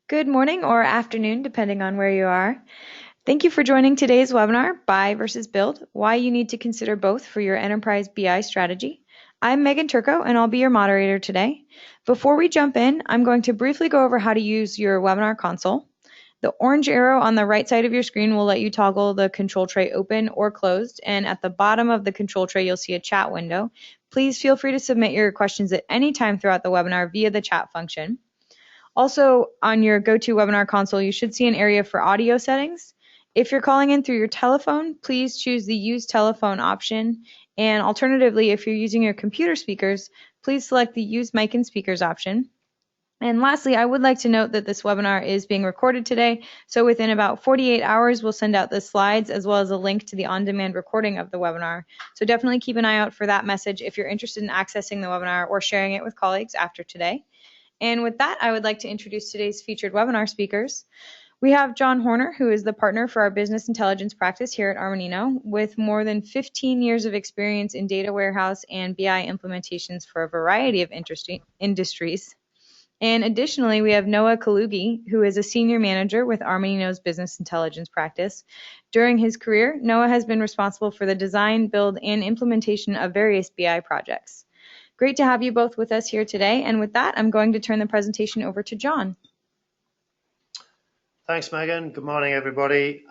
Good morning or afternoon, depending on where you are. Thank you for joining today's webinar, Buy versus Build, Why You Need to Consider Both for Your Enterprise BI Strategy. I'm Megan Turco, and I'll be your moderator today. Before we jump in, I'm going to briefly go over how to use your webinar console. The orange arrow on the right side of your screen will let you toggle the control tray open or closed, and at the bottom of the control tray, you'll see a chat window. Please feel free to submit your questions at any time throughout the webinar via the chat function. Also, on your GoToWebinar console, you should see an area for audio settings. If you're calling in through your telephone, please choose the Use Telephone option. And alternatively, if you're using your computer speakers, please select the Use Mic and Speakers option. And lastly, I would like to note that this webinar is being recorded today, so within about 48 hours, we'll send out the slides as well as a link to the on-demand recording of the webinar. So definitely keep an eye out for that message if you're interested in accessing the webinar or sharing it with colleagues after today. And with that, I would like to introduce today's featured webinar speakers. We have John Horner, who is the partner for our business intelligence practice here at Armanino, with more than 15 years of experience in data warehouse and BI implementations for a variety of industries. And additionally, we have Noah Kalugi, who is a senior manager with Armanino's business intelligence practice. During his career, Noah has been responsible for the design, build, and implementation of various BI projects. Great to have you both with us here today. And with that, I'm going to turn the presentation over to John. Thanks, Megan. Good morning, everybody.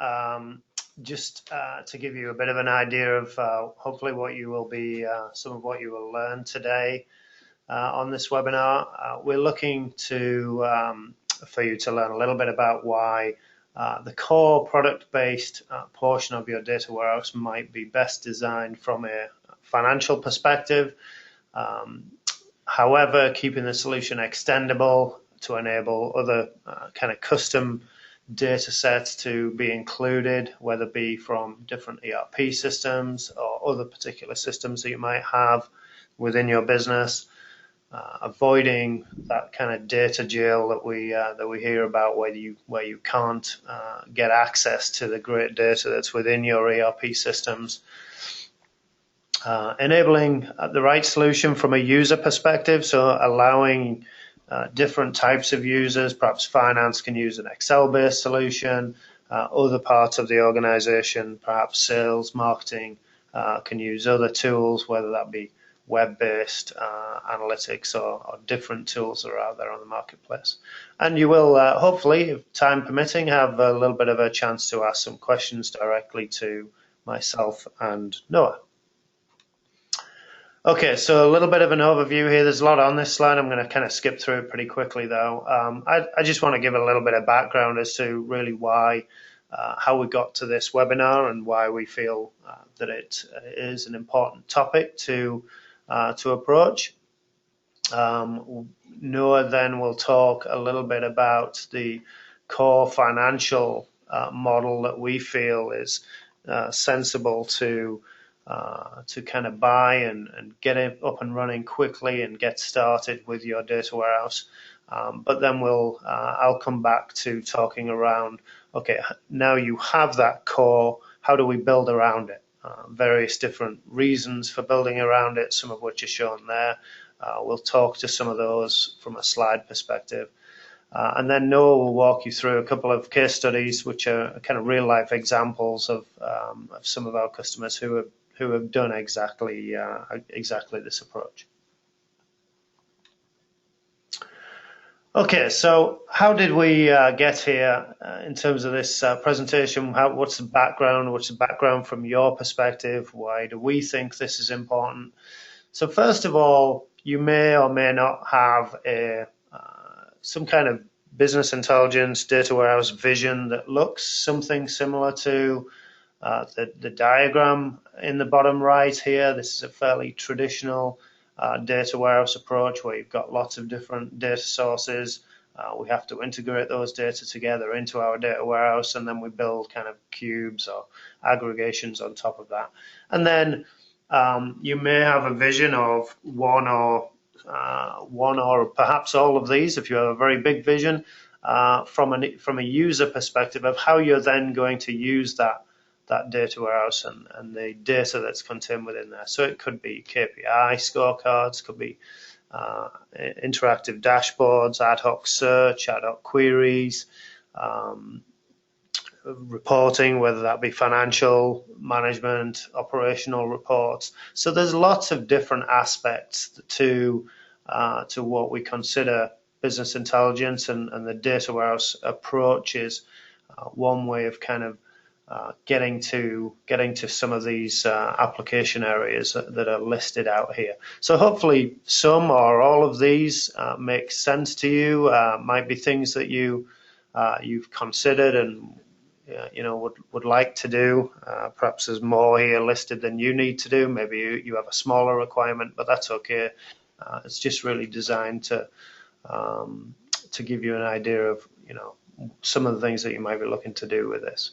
Just to give you a bit of an idea of hopefully what you will be, some of what you will learn today on this webinar. We're looking for you to learn a little bit about why the core product-based portion of your data warehouse might be best designed from a financial perspective. However, keeping the solution extendable to enable other kind of custom data sets to be included, whether it be from different ERP systems or other particular systems that you might have within your business. Avoiding that kind of data jail that we hear about, where you can't get access to the great data that's within your ERP systems. Enabling the right solution from a user perspective, so allowing different types of users. Perhaps finance can use an Excel-based solution. Other parts of the organization, perhaps sales, marketing, can use other tools, whether that be web-based analytics or different tools that are out there on the marketplace. And you will hopefully, if time permitting, have a little bit of a chance to ask some questions directly to myself and Noah. Okay, so a little bit of an overview here. There's a lot on this slide. I'm going to kind of skip through it pretty quickly, though. I just want to give a little bit of background as to really why, how we got to this webinar and why we feel that it is an important topic to approach. Noah then will talk a little bit about the core financial model that we feel is sensible to kind of buy and get it up and running quickly and get started with your data warehouse. But then I'll come back to talking around, okay, now you have that core, how do we build around it? Various different reasons for building around it, some of which are shown there. We'll talk to some of those from a slide perspective. And then Noah will walk you through a couple of case studies, which are kind of real life examples of some of our customers who have done exactly this approach. Okay, so how did we get here in terms of this presentation? What's the background? What's the background from your perspective? Why do we think this is important? So first of all, you may or may not have some kind of business intelligence data warehouse vision that looks something similar to the diagram in the bottom right here. This is a fairly traditional data warehouse approach where you've got lots of different data sources. We have to integrate those data together into our data warehouse, and then we build kind of cubes or aggregations on top of that. And then you may have a vision of one or perhaps all of these, if you have a very big vision, from a user perspective of how you're then going to use that data warehouse and the data that's contained within there. So it could be KPI scorecards, could be interactive dashboards, ad hoc search, ad hoc queries, um, reporting, whether that be financial management, operational reports. So there's lots of different aspects to what we consider business intelligence, and the data warehouse approach is one way of kind of getting to some of these application areas that are listed out here. So hopefully some or all of these make sense to you. Might be things that you've considered and would like to do. Perhaps there's more here listed than you need to do. Maybe you have a smaller requirement, but that's okay. It's just really designed to give you an idea of some of the things that you might be looking to do with this.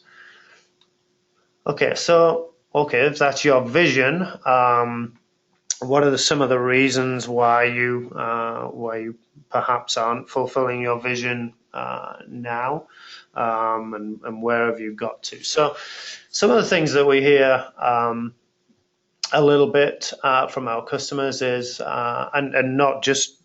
Okay, so if that's your vision, what are some of the reasons why you perhaps aren't fulfilling your vision now, and where have you got to? So some of the things that we hear a little bit from our customers is, and not just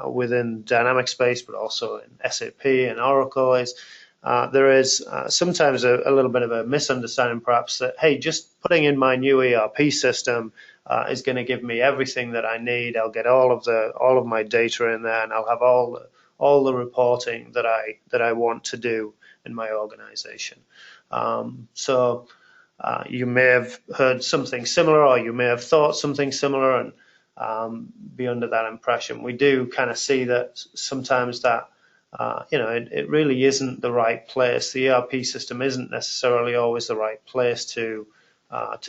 within Dynamics space, but also in SAP and Oracle, is there is sometimes a little bit of a misunderstanding, perhaps, that, hey, just putting in my new ERP system is going to give me everything that I need. I'll get all of my data in there, and I'll have all the reporting that I want to do in my organization. So you may have heard something similar, or you may have thought something similar, and be under that impression. We do kind of see that sometimes that it really isn't the right place. The ERP system isn't necessarily always the right place to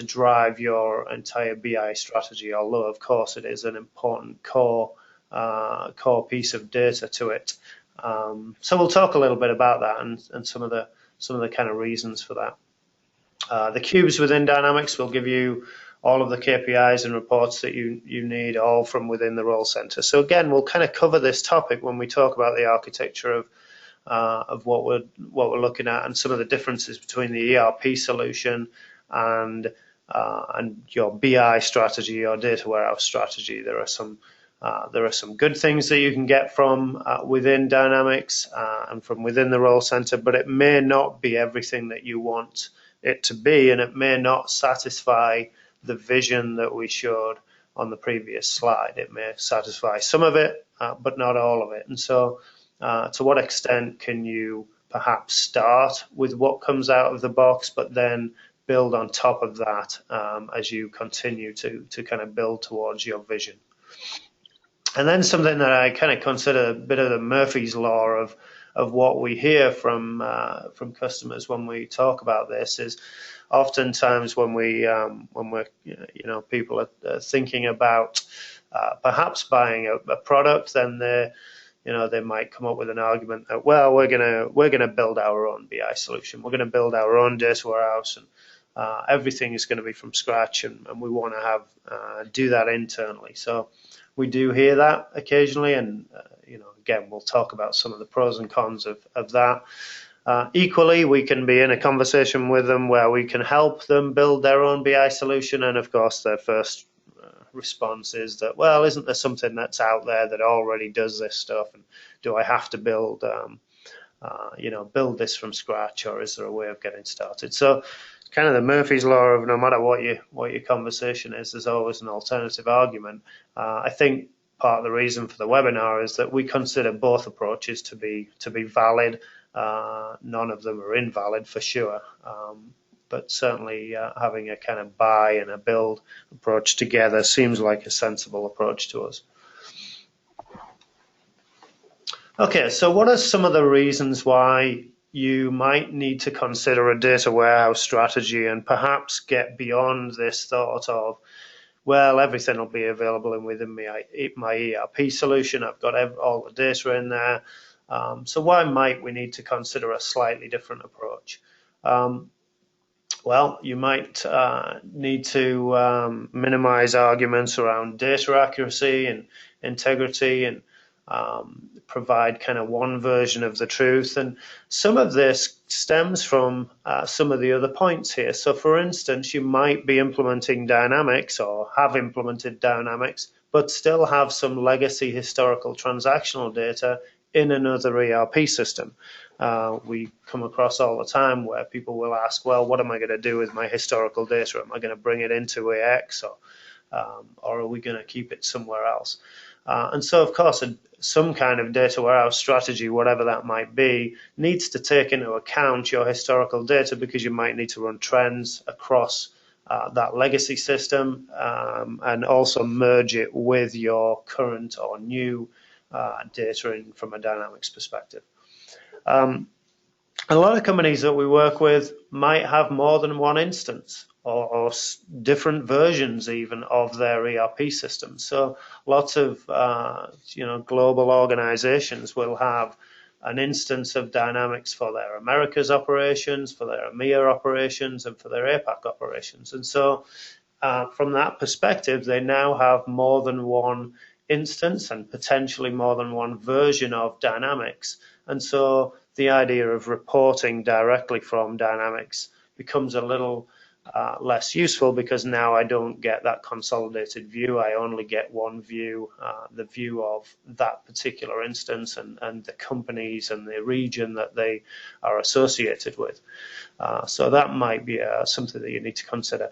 drive your entire BI strategy, although of course it is an important core piece of data to it. So we'll talk a little bit about that and some of the kind of reasons for that. The cubes within Dynamics will give you all of the KPIs and reports that you need, all from within the role center. So again, we'll kind of cover this topic when we talk about the architecture of what we're looking at, and some of the differences between the ERP solution and your BI strategy or data warehouse strategy. There are some good things that you can get from within Dynamics and from within the role center, but it may not be everything that you want it to be, and it may not satisfy the vision that we showed on the previous slide. It may satisfy some of it, but not all of it. And so to what extent can you perhaps start with what comes out of the box, but then build on top of that as you continue to kind of build towards your vision? And then something that I kind of consider a bit of the Murphy's Law of what we hear from customers when we talk about this is, oftentimes when we're people are thinking about perhaps buying a product, then they might come up with an argument that, well, we're gonna build our own BI solution, we're gonna build our own data warehouse, and everything is going to be from scratch, and we want to have do that internally. So we do hear that occasionally, and again, we'll talk about some of the pros and cons of that. Equally, we can be in a conversation with them where we can help them build their own BI solution, and of course their first response is that, well, isn't there something that's out there that already does this stuff, and do I have to build build this from scratch, or is there a way of getting started? So kind of the Murphy's Law of, no matter what your conversation is, there's always an alternative argument. I think part of the reason for the webinar is that we consider both approaches to be valid. None of them are invalid for sure, but certainly having a kind of buy and a build approach together seems like a sensible approach to us. Okay, so what are some of the reasons why you might need to consider a data warehouse strategy and perhaps get beyond this thought of, well, everything will be available within my ERP solution, I've got all the data in there. So why might we need to consider a slightly different approach? Well, you might need to minimize arguments around data accuracy and integrity, and provide kind of one version of the truth. And some of this stems from some of the other points here. So for instance, you might be implementing Dynamics or have implemented Dynamics but still have some legacy historical transactional data in another ERP system. We come across all the time where people will ask, well, what am I going to do with my historical data? Am I going to bring it into AX, or are we going to keep it somewhere else? And so, of course, some kind of data warehouse strategy, whatever that might be, needs to take into account your historical data, because you might need to run trends across that legacy system, and also merge it with your current or new data from a Dynamics perspective. A lot of companies that we work with might have more than one instance, or different versions even of their ERP system. So lots of global organizations will have an instance of Dynamics for their Americas operations, for their EMEA operations, and for their APAC operations. And so from that perspective, they now have more than one instance and potentially more than one version of Dynamics. And so the idea of reporting directly from Dynamics becomes a little less useful, because now I don't get that consolidated view. I only get one view, the view of that particular instance and the companies and the region that they are associated with. So that might be something that you need to consider.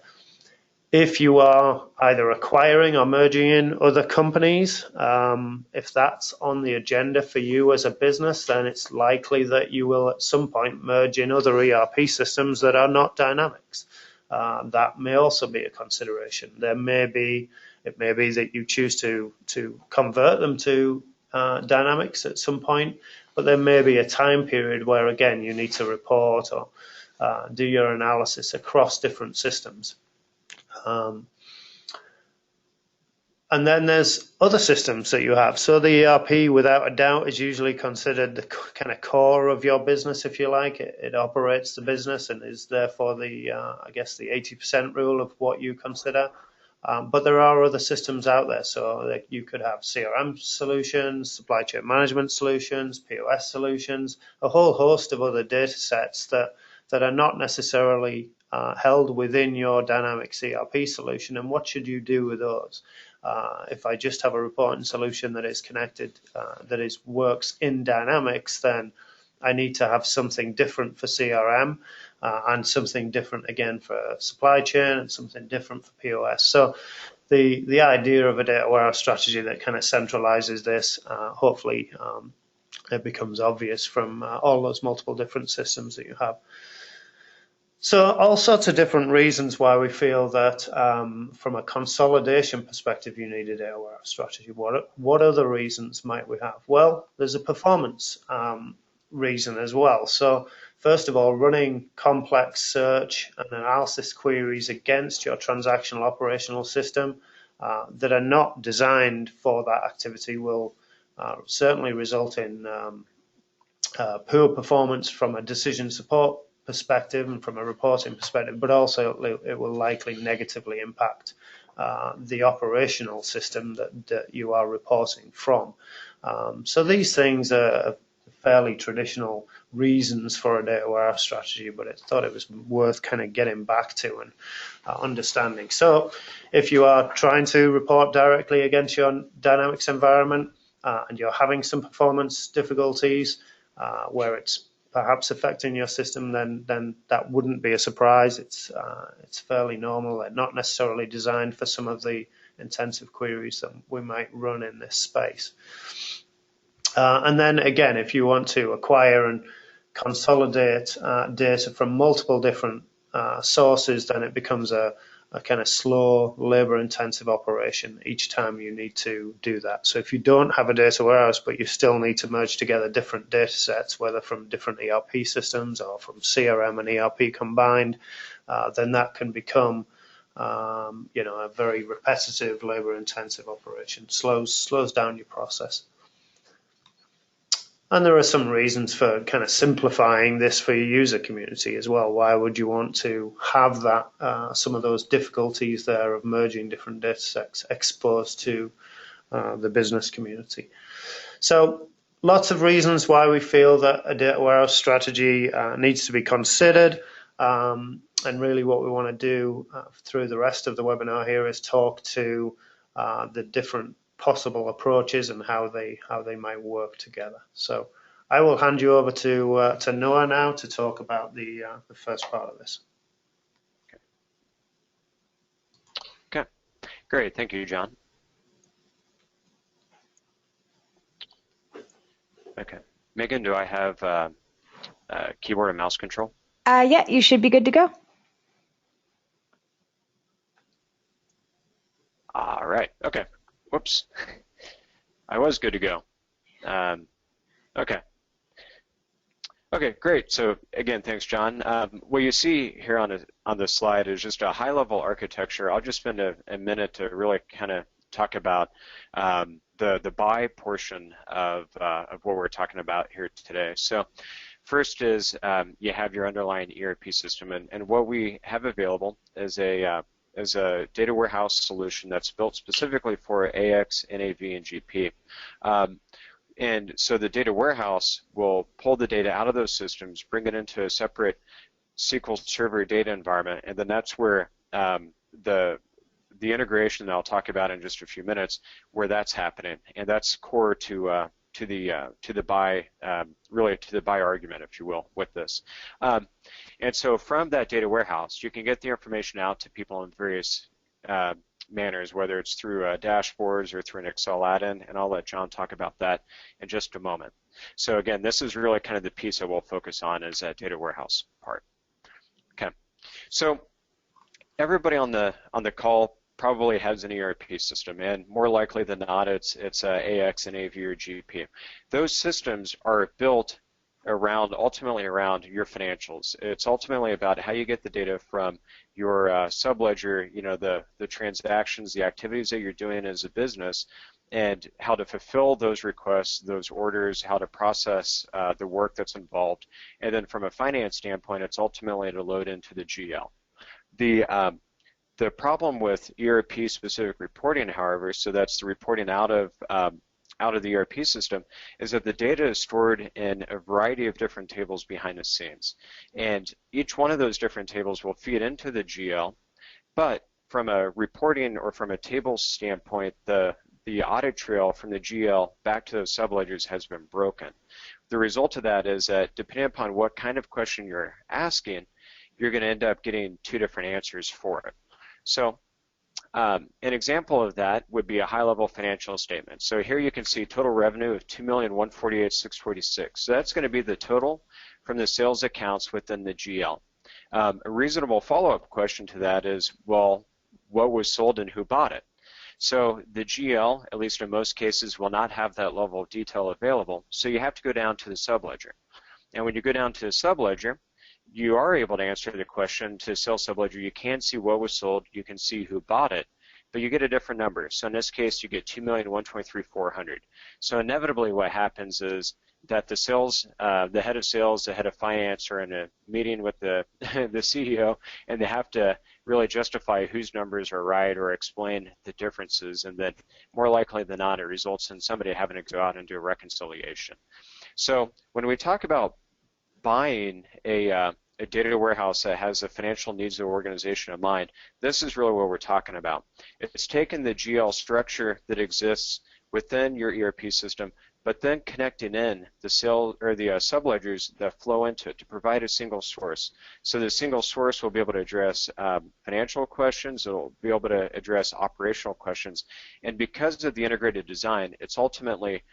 If you are either acquiring or merging in other companies, if that's on the agenda for you as a business, then it's likely that you will at some point merge in other ERP systems that are not Dynamics. That may also be a consideration. It may be that you choose to convert them to Dynamics at some point, but there may be a time period where, again, you need to report or do your analysis across different systems. And then there's other systems that you have. So the ERP, without a doubt, is usually considered the kind of core of your business, if you like. It operates the business and is therefore the 80% rule of what you consider. But there are other systems out there. So that you could have CRM solutions, supply chain management solutions, POS solutions, a whole host of other data sets that are not necessarily held within your Dynamics ERP solution. And what should you do with those? If I just have a reporting solution that is connected, works in Dynamics, then I need to have something different for CRM, and something different again for supply chain, and something different for POS. So the idea of a data warehouse strategy that kind of centralizes this, hopefully it becomes obvious from all those multiple different systems that you have. So all sorts of different reasons why we feel that from a consolidation perspective, you need a data warehouse strategy. What other reasons might we have? Well, there's a performance reason as well. So first of all, running complex search and analysis queries against your transactional operational system that are not designed for that activity will certainly result in poor performance from a decision support perspective and from a reporting perspective, but also it will likely negatively impact the operational system that you are reporting from. So these things are fairly traditional reasons for a data warehouse strategy, but I thought it was worth kind of getting back to and understanding. So if you are trying to report directly against your Dynamics environment and you're having some performance difficulties where it's perhaps affecting your system, then that wouldn't be a surprise. It's fairly normal. They're not necessarily designed for some of the intensive queries that we might run in this space. And then again, if you want to acquire and consolidate data from multiple different sources, then it becomes a kind of slow, labor-intensive operation each time you need to do that. So if you don't have a data warehouse, but you still need to merge together different data sets, whether from different ERP systems or from CRM and ERP combined, then that can become a very repetitive, labor-intensive operation. Slows down your process. And there are some reasons for kind of simplifying this for your user community as well. Why would you want to have that some of those difficulties there of merging different data sets exposed to the business community? So lots of reasons why we feel that a data warehouse strategy needs to be considered. And really what we want to do through the rest of the webinar here is talk to the different possible approaches and how they might work together. So I will hand you over to Noah now to talk about the first part of this. Okay, great. Thank you, John. Okay, Megan, do I have keyboard and mouse control? Yeah, you should be good to go. All right. Okay. Whoops. I was good to go. Okay. Okay, great. So again, thanks, John. What you see here on the slide is just a high-level architecture. I'll just spend a minute to really kind of talk about the buy portion of what we're talking about here today. So first is you have your underlying ERP system, and what we have available is a data warehouse solution that's built specifically for AX, NAV, and GP. And so the data warehouse will pull the data out of those systems, bring it into a separate SQL Server data environment, and then that's where the integration that I'll talk about in just a few minutes, where that's happening, and that's core to the buy, really to the buy argument, if you will, with this. And so from that data warehouse, you can get the information out to people in various manners, whether it's through dashboards or through an Excel add-in, and I'll let John talk about that in just a moment. So again, this is really kind of the piece that we'll focus on is that data warehouse part. Okay, so everybody on the call probably has an ERP system, and more likely than not, it's AX, NAV, or GP. Those systems are built ultimately around your financials. It's ultimately about how you get the data from your subledger, you know, the transactions, the activities that you're doing as a business, and how to fulfill those requests, those orders, how to process the work that's involved. And then from a finance standpoint, it's ultimately to load into the GL. The problem with ERP-specific reporting, however, so that's the reporting out of the ERP system, is that the data is stored in a variety of different tables behind the scenes. And each one of those different tables will feed into the GL, but from a reporting or from a table standpoint, the audit trail from the GL back to those subledgers has been broken. The result of that is that depending upon what kind of question you're asking, you're going to end up getting two different answers for it. So an example of that would be a high-level financial statement. So here you can see total revenue of $2,148,646. So that's going to be the total from the sales accounts within the GL. A reasonable follow-up question to that is, well, what was sold and who bought it? So the GL, at least in most cases, will not have that level of detail available. So you have to go down to the subledger. And when you go down to the subledger, you are able to answer the question to sales subledger. You can see what was sold, you can see who bought it, but you get a different number. So in this case, you get $2,123,400. So inevitably what happens is that the sales, the head of sales, the head of finance are in a meeting with the CEO, and they have to really justify whose numbers are right or explain the differences, and then more likely than not, it results in somebody having to go out and do a reconciliation. So when we talk about buying a data warehouse that has the financial needs of the organization in mind, this is really what we're talking about. It's taking the GL structure that exists within your ERP system, but then connecting in the subledgers that flow into it to provide a single source. So the single source will be able to address financial questions, it will be able to address operational questions, and because of the integrated design, it's ultimately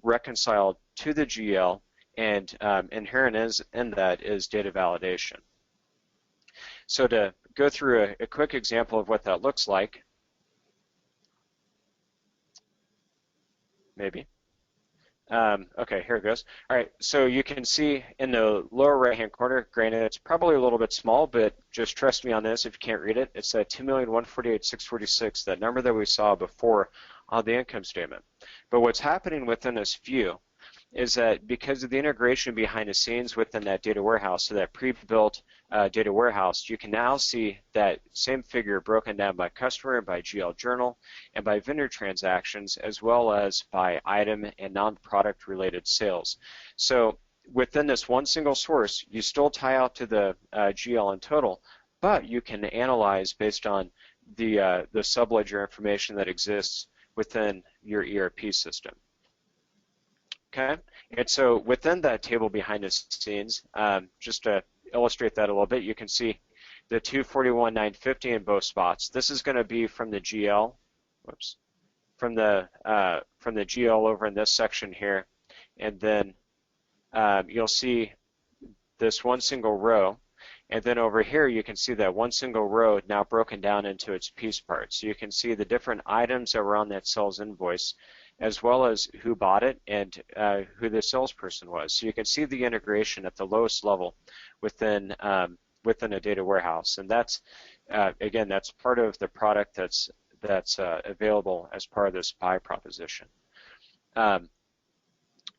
reconciled to the GL, and inherent in that is data validation. So to go through a quick example of what that looks like, maybe. Okay, here it goes. All right, so you can see in the lower right-hand corner, granted it's probably a little bit small, but just trust me on this if you can't read it. It's that $2,148,646, that number that we saw before on the income statement. But what's happening within this view is that because of the integration behind the scenes within that data warehouse, so that pre-built data warehouse, you can now see that same figure broken down by customer, by GL journal, and by vendor transactions, as well as by item and non-product related sales. So within this one single source, you still tie out to the GL in total, but you can analyze based on the subledger information that exists within your ERP system. Okay, and so within that table behind the scenes, just to illustrate that a little bit, you can see the 241,950 in both spots. This is going to be from the GL, whoops, from the GL over in this section here, and then you'll see this one single row, and then over here you can see that one single row now broken down into its piece parts. So you can see the different items that were on that sales invoice, as well as who bought it and who the salesperson was. So you can see the integration at the lowest level within within a data warehouse, and that's again, that's part of the product that's available as part of this buy proposition.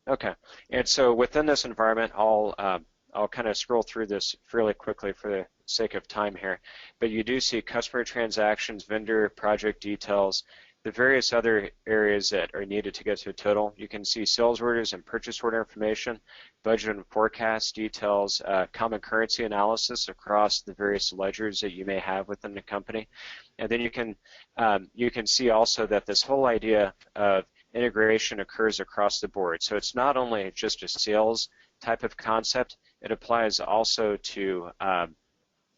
Okay, and so within this environment, I'll kind of scroll through this fairly quickly for the sake of time here, but you do see customer transactions, vendor, project details, the various other areas that are needed to get to a total. You can see sales orders and purchase order information, budget and forecast details, common currency analysis across the various ledgers that you may have within the company. And then you can see also that this whole idea of integration occurs across the board. So it's not only just a sales type of concept, it applies also to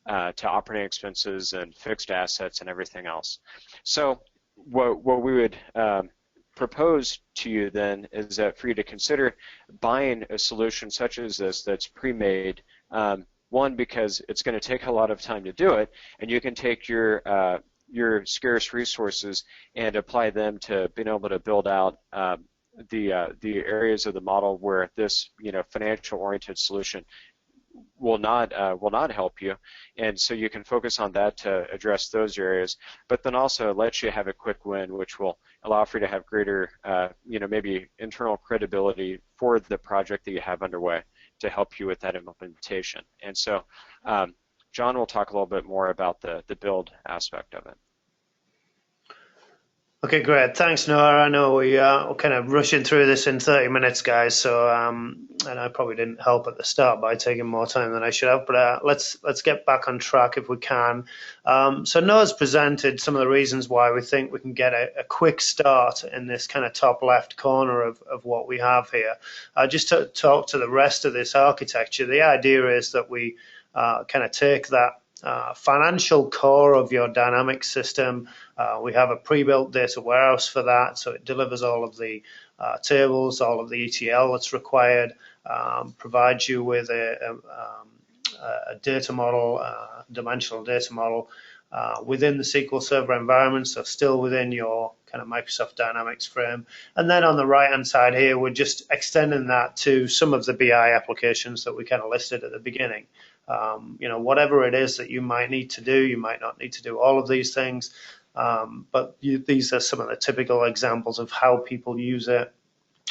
operating expenses and fixed assets and everything else. So what we would propose to you then is that for you to consider buying a solution such as this that's pre-made, one, because it's going to take a lot of time to do it, and you can take your scarce resources and apply them to being able to build out the areas of the model where this financial-oriented solution will not help you, and so you can focus on that to address those areas, but then also let you have a quick win, which will allow for you to have greater maybe internal credibility for the project that you have underway to help you with that implementation. And so John will talk a little bit more about the build aspect of it. Okay, great. Thanks, Noah. I know we're kind of rushing through this in 30 minutes, guys. So, and I probably didn't help at the start by taking more time than I should have. But let's get back on track if we can. So Noah's presented some of the reasons why we think we can get a quick start in this kind of top left corner of what we have here. Just to talk to the rest of this architecture, the idea is that we kind of take that financial core of your dynamic system. We have a pre-built data warehouse for that, so it delivers all of the tables, all of the ETL that's required, provides you with a data model, dimensional data model within the SQL Server environment, so still within your kind of Microsoft Dynamics frame. And then on the right-hand side here, we're just extending that to some of the BI applications that we kind of listed at the beginning. Whatever it is that you might need to do, you might not need to do all of these things, but these are some of the typical examples of how people use it,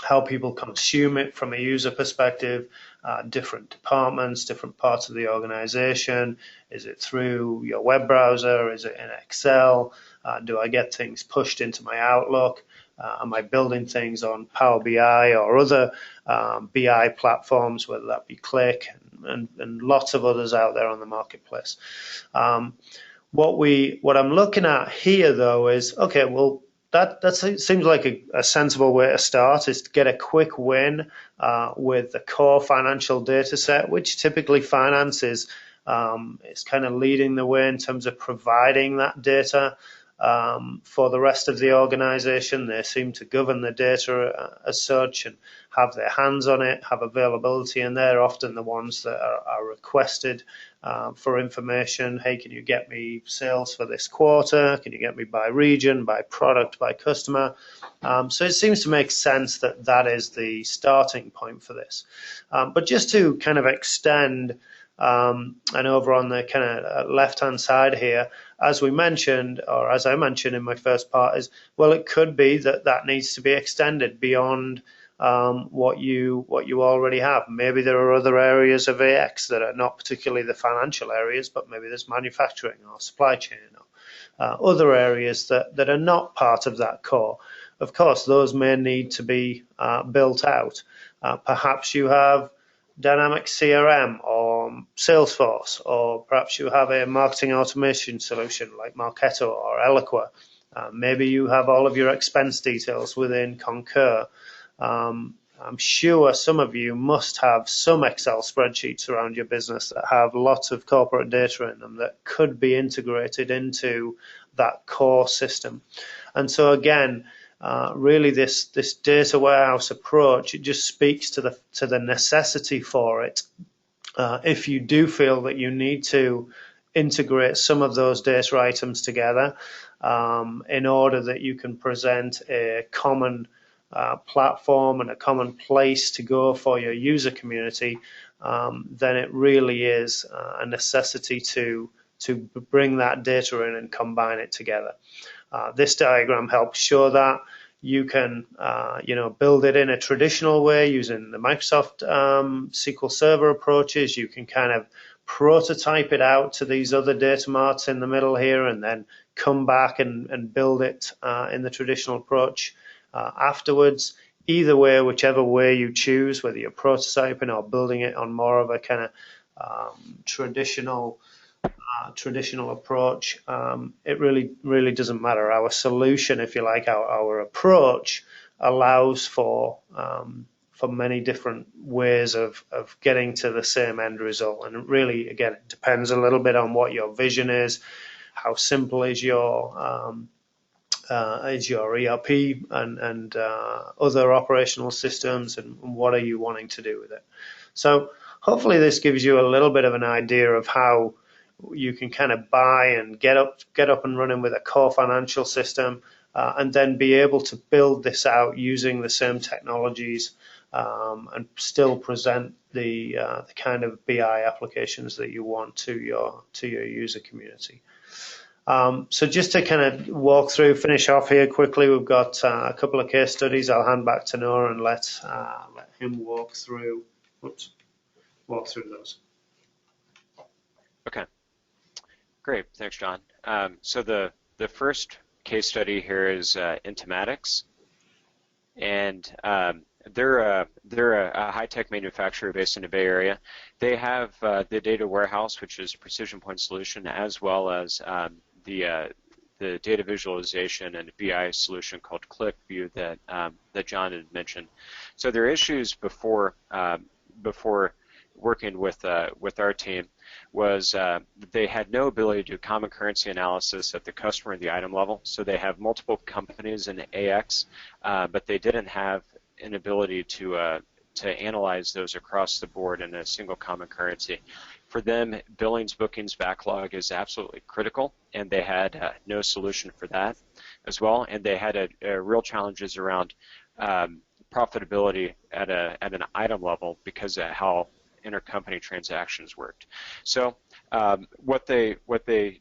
how people consume it from a user perspective, different departments, different parts of the organization. Is it through your web browser? Is it in Excel? Do I get things pushed into my Outlook? Am I building things on Power BI or other BI platforms, whether that be Click and lots of others out there on the marketplace? What I'm looking at here, though, is, okay, well, that seems like a sensible way to start, is to get a quick win with the core financial data set, which typically finance is kind of leading the way in terms of providing that data for the rest of the organization. They seem to govern the data as such and have their hands on it, have availability, and they're often the ones that are requested for information. Hey, can you get me sales for this quarter? Can you get me by region, by product, by customer? So it seems to make sense that that is the starting point for this. But just to kind of extend, and over on the kind of left-hand side here, as we mentioned, or as I mentioned in my first part, is, well, it could be that needs to be extended beyond what you already have. Maybe there are other areas of AX that are not particularly the financial areas, but maybe there's manufacturing or supply chain or other areas that are not part of that core. Of course, those may need to be built out. Perhaps you have Dynamics CRM or from Salesforce, or perhaps you have a marketing automation solution like Marketo or Eloqua. Maybe you have all of your expense details within Concur. I'm sure some of you must have some Excel spreadsheets around your business that have lots of corporate data in them that could be integrated into that core system. And so again, really this data warehouse approach, it just speaks to the necessity for it. If you do feel that you need to integrate some of those data items together in order that you can present a common platform and a common place to go for your user community, then it really is a necessity to bring that data in and combine it together. This diagram helps show that. You can build it in a traditional way using the Microsoft SQL Server approaches. You can kind of prototype it out to these other data marts in the middle here and then come back and build it in the traditional approach afterwards. Either way, whichever way you choose, whether you're prototyping or building it on more of a kind of traditional approach, it really doesn't matter. Our solution, if you like, our approach allows for many different ways of getting to the same end result. And really, again, it depends a little bit on what your vision is, how simple is your ERP and other operational systems, and what are you wanting to do with it. So hopefully this gives you a little bit of an idea of how you can kind of buy and get up and running with a core financial system, and then be able to build this out using the same technologies, and still present the kind of BI applications that you want to your user community. So just to kind of finish off here quickly, we've got a couple of case studies. I'll hand back to Noah and let him walk through those. Okay, great, thanks, John. So the first case study here is Intimatics, and they're a high-tech manufacturer based in the Bay Area. They have the data warehouse, which is a precision point solution, as well as the data visualization and BI solution called ClickView that John had mentioned. So their issues before working with our team was they had no ability to do common currency analysis at the customer and the item level. So they have multiple companies in AX, but they didn't have an ability to analyze those across the board in a single common currency. For them, billings, bookings, backlog is absolutely critical, and they had no solution for that as well. And they had real challenges around profitability at an item level because of how intercompany transactions worked. So what they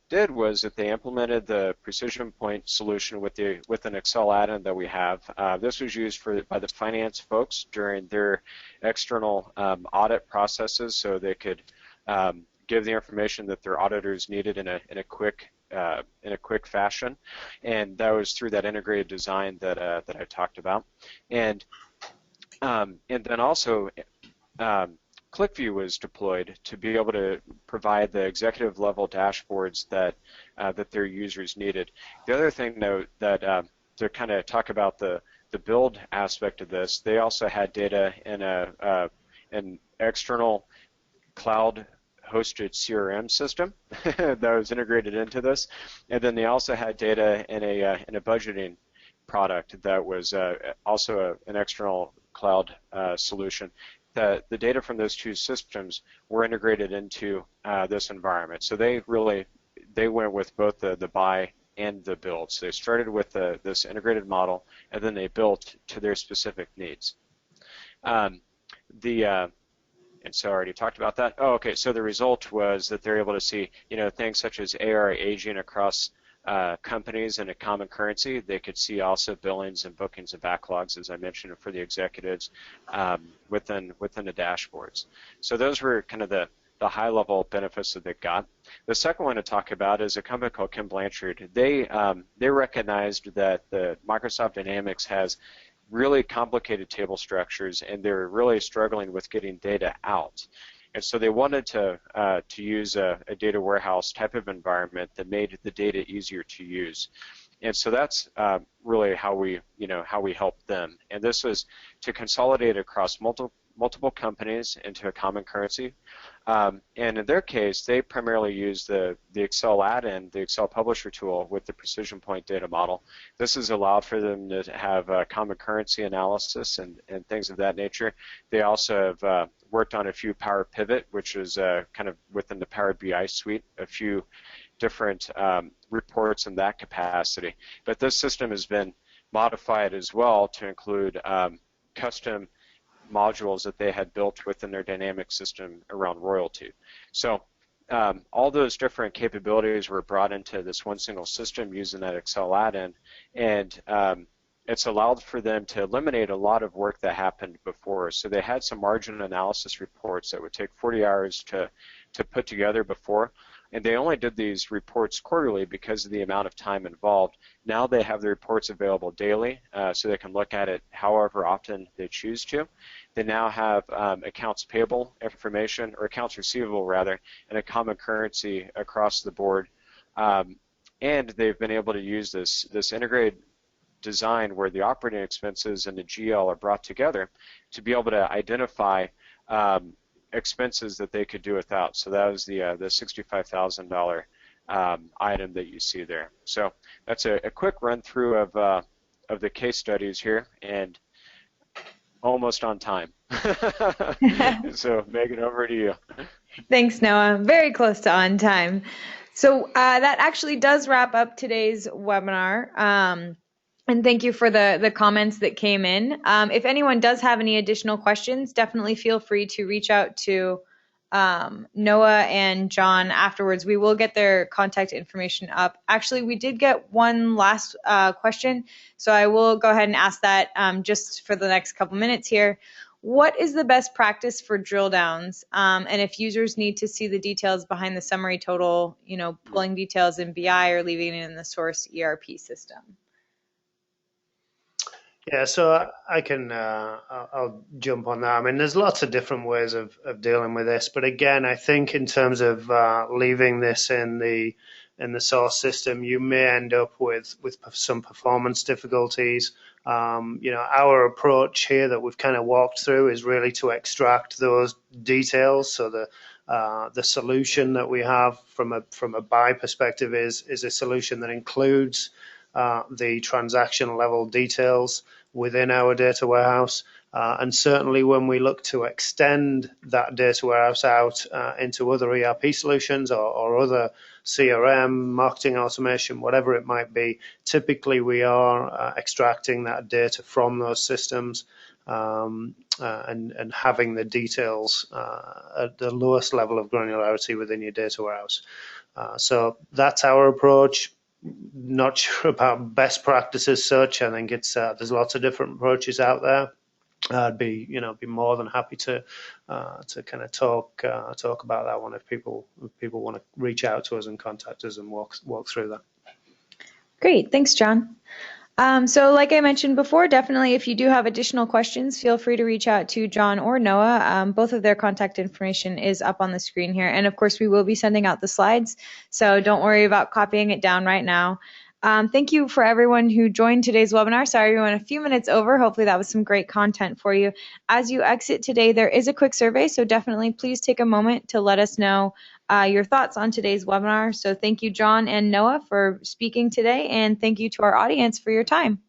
did was that they implemented the precision point solution with an Excel add-in that we have. This was used by the finance folks during their external audit processes, so they could give the information that their auditors needed in a quick fashion, and that was through that integrated design that I talked about, and then also ClickView was deployed to be able to provide the executive level dashboards that their users needed. The other thing that to kind of talk about the build aspect of this, they also had data in an external cloud hosted CRM system that was integrated into this, and then they also had data in a budgeting product that was also an external cloud solution. The data from those two systems were integrated into this environment. So they went with both the buy and the build. So they started with this integrated model, and then they built to their specific needs. And so I already talked about that. Oh, okay. So the result was that they're able to see, things such as AR aging across companies in a common currency. They could see also billings and bookings and backlogs, as I mentioned, for the executives within the dashboards. So those were kind of the high-level benefits that they got. The second one to talk about is a company called Kim Blanchard. They recognized that the Microsoft Dynamics has really complicated table structures, and they're really struggling with getting data out. And so they wanted to use a data warehouse type of environment that made the data easier to use. And so that's really how we help them. And this was to consolidate across multiple companies into a common currency. And in their case, they primarily use the Excel add-in, the Excel publisher tool with the precision point data model. This has allowed for them to have common currency analysis and things of that nature. They also have worked on a few Power Pivot, which is kind of within the Power BI suite, a few different reports in that capacity. But this system has been modified as well to include custom modules that they had built within their dynamic system around royalty. So all those different capabilities were brought into this one single system using that Excel add-in, and it's allowed for them to eliminate a lot of work that happened before. So they had some margin analysis reports that would take 40 hours to put together before, and they only did these reports quarterly because of the amount of time involved. Now they have the reports available daily, so they can look at it however often they choose to. They now have accounts payable information, or accounts receivable rather, in a common currency across the board. And they've been able to use this integrated design where the operating expenses and the GL are brought together to be able to identify expenses that they could do without. So that was the $65,000 item that you see there. So that's a quick run through of the case studies here, and almost on time. So Megan, over to you. Thanks, Noah. Very close to on time. So that actually does wrap up today's webinar. And thank you for the comments that came in. If anyone does have any additional questions, definitely feel free to reach out to Noah and John afterwards. We will get their contact information up. Actually, we did get one last question, so I will go ahead and ask that just for the next couple minutes here. What is the best practice for drill downs? And if users need to see the details behind the summary total, pulling details in BI or leaving it in the source ERP system? Yeah, so I can, I'll jump on that. I mean, there's lots of different ways of dealing with this, but again, I think in terms of leaving this in the source system, you may end up with some performance difficulties. Our approach here that we've kind of walked through is really to extract those details. So the solution that we have from a buy perspective is a solution that includes the transaction level details within our data warehouse. And certainly when we look to extend that data warehouse out into other ERP solutions or other CRM, marketing automation, whatever it might be, typically we are extracting that data from those systems and having the details at the lowest level of granularity within your data warehouse. So that's our approach. Not sure about best practice as such. I think it's there's lots of different approaches out there. I'd be more than happy to kind of talk about that one if people want to reach out to us and contact us and walk through that. Great, thanks, John. So like I mentioned before, definitely if you do have additional questions, feel free to reach out to John or Noah. Both of their contact information is up on the screen here. And of course, we will be sending out the slides, so don't worry about copying it down right now. Thank you for everyone who joined today's webinar. Sorry we went a few minutes over. Hopefully that was some great content for you. As you exit today, there is a quick survey, so definitely please take a moment to let us know your thoughts on today's webinar. So thank you, John and Noah, for speaking today, and thank you to our audience for your time.